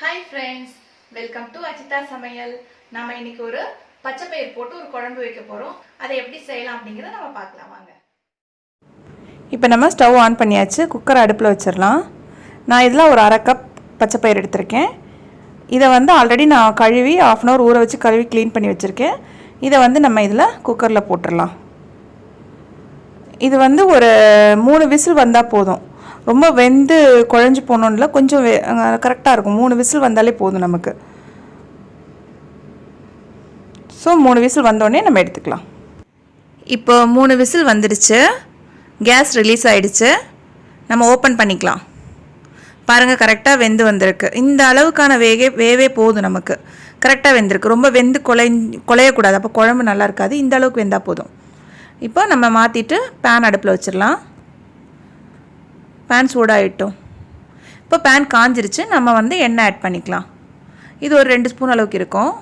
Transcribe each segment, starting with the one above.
Hi friends, welcome to Ajitha Samayal. நாம இன்னைக்கு ஒரு பச்சை பயிர் போட்டு ஒரு குழம்பு வைக்க போறோம். அதை எப்படி செய்யலாம் அப்படிங்கறத நாம பார்க்கலாம் வாங்க. இப்போ நம்ம ஸ்டவ் ஆன் பண்ணியாச்சு. குக்கர் அடுப்புல வச்சிரலாம். நான் இதல ஒரு 1/2 கப் பச்சை பயிர் எடுத்துர்க்கேன். இத வந்து ஆல்ரெடி நான் கழுவி 1/2 hour ஊற வச்சு கழுவி க்ளீன் பண்ணி வச்சிருக்கேன். இத வந்து நம்ம இதல குக்கர்ல போட்டுறலாம். இது வந்து ஒரு 3 விசில் வந்தா போதும். ரொம்ப வெந்து குழஞ்சு போணும்ல கொஞ்சம் கரெக்ட்டா இருக்கும் 3 விசில் வந்தாலே போதும் நமக்கு சோ 3 விசில் வந்தோனே நம்ம எடுத்துக்கலாம் இப்போ 3 விசில் வந்துருச்சு கேஸ் ரிலீஸ் ஆயிடுச்சு நம்ம ஓபன் பண்ணிக்கலாம் பாருங்க கரெக்ட்டா வெந்து வந்திருக்கு இந்த அளவுக்கான வேவே போதும் நமக்கு கரெக்ட்டா வெந்திருக்கு ரொம்ப வெந்து கொளைய கூடாது அப்ப குழம்பு நல்லா இருக்காது இந்த அளவுக்கு வெந்தா போதும் இப்போ நம்ம மாத்திட்டு pan அடுப்புல வச்சிரலாம் pan சூடாயிட்டோம் இப்போ pan காஞ்சிருச்சு நம்ம வந்து எண்ணெய் ஆட் பண்ணிக்கலாம் இது ஒரு 2 ஸ்பூன் அளவுக்கு இருக்கும்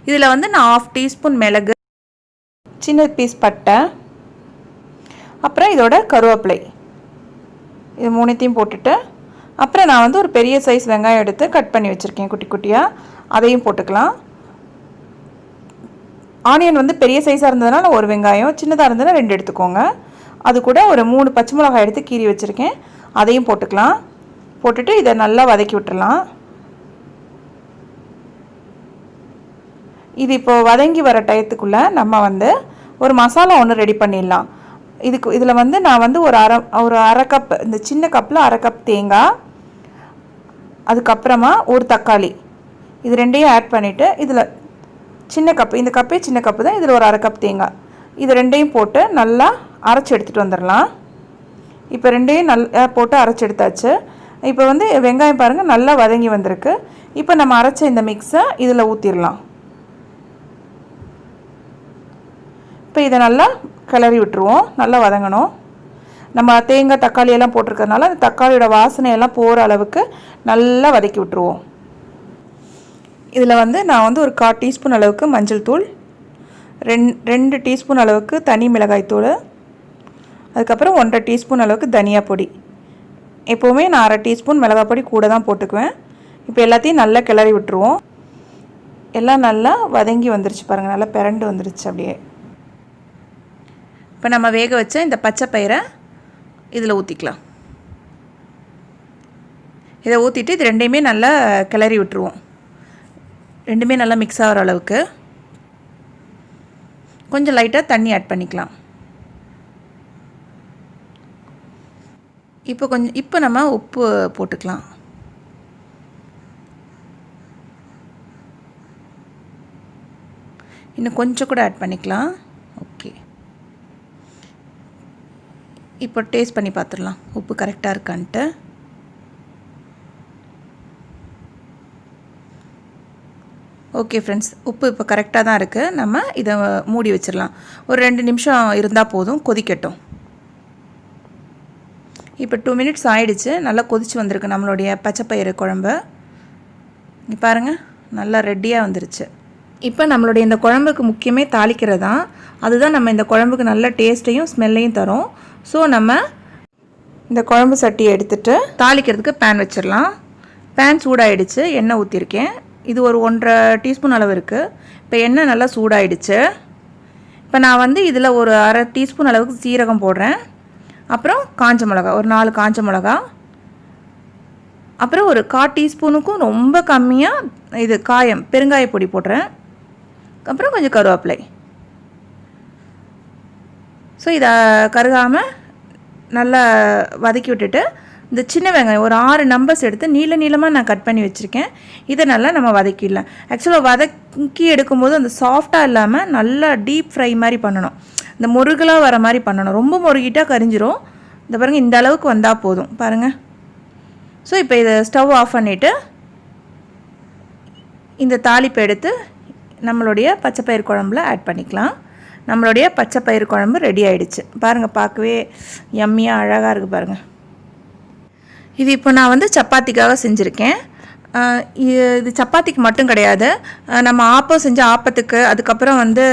இதுல வந்து நான் 1/2 டீஸ்பூன் மிளகு சின்ன பீஸ் பட்டை அப்புறம் இதோட கருவேப்பிலை இது மூணையும் போட்டுட்டு அப்புறம் நான் வந்து ஒரு பெரிய சைஸ் வெங்காயம் எடுத்து கட் பண்ணி வச்சிருக்கேன் குட்டி குட்டியா அதையும் போட்டுக்கலாம் ஆனியன் வந்து பெரிய சைஸா இருந்ததனால ஒரு வெங்காயம் சின்னதா இருந்ததனா 2 எடுத்துக்கோங்க அது கூட ஒரு 3 பச்சை மிளகாய் எடுத்து கீறி வச்சிருக்கேன் அதையும் போட்டுக்கலாம் போட்டுட்டு இத நல்லா வதக்கி விட்டுறலாம் இது இப்போ வதங்கி வர டயத்துக்குள்ள நம்ம வந்து ஒரு மசாலா ஒன்னு ரெடி பண்ணிடலாம் இதுல வந்து நான் வந்து ஒரு அரை கப் இந்த சின்ன கப்ல அரை கப் தேங்காய் அதுக்கு அப்புறமா ஒரு தக்காளி இது ரெண்டையும் ஆட் பண்ணிட்டு இதுல சின்ன கப் இந்த கப்பே சின்ன கப் தான் இதுல ஒரு அரை கப் தேங்காய் இது ரெண்டையும் போட்டு நல்லா அரைச்சு எடுத்துட்டு வந்துறலாம் இப்போ ரெண்டையும் நல்லா போட்டு அரைச்சு எடுத்தாச்சு இப்போ வந்து வெங்காயம் பாருங்க நல்லா வதங்கி வந்திருக்கு இப்போ நம்ம அரைச்ச இந்த மிக்ஸை இதல ஊத்திரலாம் இப்போ இத நல்லா கிளறி விட்டுருவோம் நல்லா வதங்கணும் நம்ம தேங்காய் தக்காளி எல்லாம் போட்டுருக்கறனால அந்த தக்காளியோட வாசனை எல்லாம் போற அளவுக்கு நல்லா வதக்கி விட்டுருவோம் இதுல வந்து நான் வந்து ஒரு 1/4 டீஸ்பூன் அளவுக்கு மஞ்சள் தூள் 2 டீஸ்பூன் அளவுக்கு தனி மிளகாய் தூள் அதுக்கு அப்புறம் 1/2 டீஸ்பூன் அளவுக்கு தனியா பொடி எப்பவுமே நான் 1/2 டீஸ்பூன் மிளகாய் பொடி கூட தான் போட்டுக்குவேன் இப்போ எல்லாத்தையும் நல்லா கிளறி விட்டுருவோம் எல்லாம் நல்லா வதங்கி வந்துருச்சு பாருங்க நல்லா பிரண்டு வந்துருச்சு அப்படியே இப்போ நம்ம வேக வச்ச இந்த பச்சை பயிரை இதல ஊத்திக்கலாம் இத ஊத்திட்டு இது ரெண்டையுமே நல்லா கிளறி விட்டுருவோம் ரெண்டுமே நல்லா mix ஆவற அளவுக்கு கொஞ்சம் லைட்டா தண்ணி ஆட் பண்ணிக்கலாம் இப்போ நம்ம உப்பு போட்டுக்கலாம் இன்னும் கொஞ்சம் கூட ஆட் பண்ணிக்கலாம் ஓகே இப்போ டேஸ்ட் பண்ணி பார்த்துறலாம் உப்பு கரெக்ட்டா இருக்கான்ட்டு ஓகே फ्रेंड्स உப்பு இப்போ கரெக்ட்டா தான் இருக்கு நம்ம இத மூடி வச்சிரலாம் ஒரு 2 நிமிஷம் இருந்தா போதும் கொதிக்கட்டும் இப்போ 2 மினிட்ஸ் ஆயிடுச்சு நல்லா கொதிச்சு வந்திருக்கு நம்மளுடைய பச்சை பயிறு குழம்பு இங்க பாருங்க நல்லா ரெடியா வந்துருச்சு இப்போ நம்மளுடைய இந்த குழம்புக்கு முக்கியமே தாளிக்கிறது தான் அதுதான் நம்ம இந்த குழம்புக்கு நல்ல டேஸ்டையும் ஸ்மெல்லையும் தரும் சோ நம்ம இந்த குழம்பு சட்டியை எடுத்துட்டு தாளிக்கிறதுக்கு pan வச்சிரலாம் pan சூடாயிடுச்சு எண்ணெய் ஊத்திருக்கேன் இது ஒரு 1/2 டீஸ்பூன் அளவு இருக்கு இப்போ எண்ணெய் நல்லா சூடாயிடுச்சு இப்போ நான் வந்து இதல ஒரு 1/2 டீஸ்பூன் அளவுக்கு சீரகம் போடுறேன் அப்புறம் காஞ்ச மிளகாய் ஒரு 4 காஞ்ச மிளகாய் அப்புறம் ஒரு 1/4 டீஸ்பூனுக்கும் ரொம்ப கம்மியா இது காயம் பெருங்காய பொடி போடுறேன் அப்புறம் கொஞ்சம் கருவேப்பிலை சோ இத கருகாம நல்லா வதக்கி விட்டுட்டு இந்த சின்ன வெங்காயம் ஒரு 6 நம்பர்ஸ் எடுத்து நீளமா நான் கட் பண்ணி வச்சிருக்கேன் இத நல்லா நம்ம வதக்கிடலாம் एक्चुअली வதக்கி எடுக்கும்போது அந்த சாஃப்ட்டா இல்லாம நல்லா டீப் ஃப்ரை மாதிரி பண்ணனும் இந்த முருகலா வர மாதிரி பண்ணனும் ரொம்ப முருகிட்டா கரிஞ்சிரும் இந்த பாருங்க இந்த அளவுக்கு வந்தா போதும் பாருங்க சோ இப்போ இத ஸ்டவ் ஆஃப் பண்ணிட்டு இந்த தாளிப்பு எடுத்து நம்மளுடைய பச்சை பயிறு குழம்புல ஆட் பண்ணிக்கலாம் நம்மளுடைய பச்சை பயிறு குழம்பு ரெடி ஆயிடுச்சு பாருங்க பார்க்கவே யம்மியா அழகா இருக்கு பாருங்க இது இப்போ நான் வந்து சப்பாத்திக்காக செஞ்சிருக்கேன் இது சப்பாத்திக்கு மட்டும் கிடையாது, நம்ம ஆப்பம் செஞ்ச ஆப்பத்துக்கு, அதுக்கப்புறம் வந்து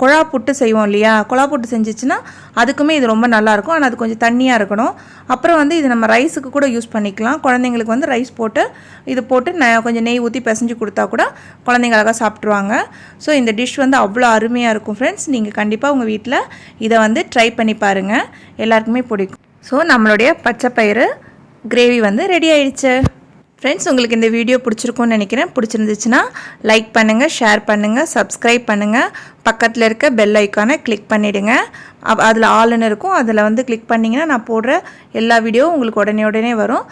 குழா புட்டு செய்வோம் இல்லையா, குழா புட்டு செஞ்சிச்சுன்னா அதுக்குமே இது ரொம்ப நல்லாயிருக்கும். ஆனால் அது கொஞ்சம் தண்ணியாக இருக்கணும். அப்புறம் வந்து இது நம்ம ரைஸுக்கு கூட யூஸ் பண்ணிக்கலாம். குழந்தைங்களுக்கு வந்து ரைஸ் போட்டு இது போட்டு கொஞ்சம் நெய் ஊற்றி பிசைஞ்சு கொடுத்தா கூட குழந்தைங்க அழகாக சாப்பிட்ருவாங்க. ஸோ இந்த டிஷ் வந்து அவ்வளோ அருமையாக இருக்கும் ஃப்ரெண்ட்ஸ். நீங்கள் கண்டிப்பாக உங்கள் வீட்டில் இதை வந்து ட்ரை பண்ணி பாருங்கள், எல்லாருக்குமே பிடிக்கும். ஸோ நம்மளுடைய பச்சை பயிறு கிரேவி வந்து ரெடி ஆயிடுச்சு ஃப்ரெண்ட்ஸ். உங்களுக்கு இந்த வீடியோ பிடிச்சிருக்கும்னு நினைக்கிறேன். பிடிச்சிருந்துச்சுன்னா லைக் பண்ணுங்கள், ஷேர் பண்ணுங்கள், சப்ஸ்கிரைப் பண்ணுங்கள். பக்கத்தில் இருக்க பெல் ஐக்கானை கிளிக் பண்ணிவிடுங்க. அதில் ஆல்னு இருக்கும், அதில் வந்து கிளிக் பண்ணிங்கன்னா நான் போடுற எல்லா வீடியோவும் உங்களுக்கு உடனே வரும்.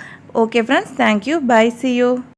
Okay friends, thank you, bye, see you.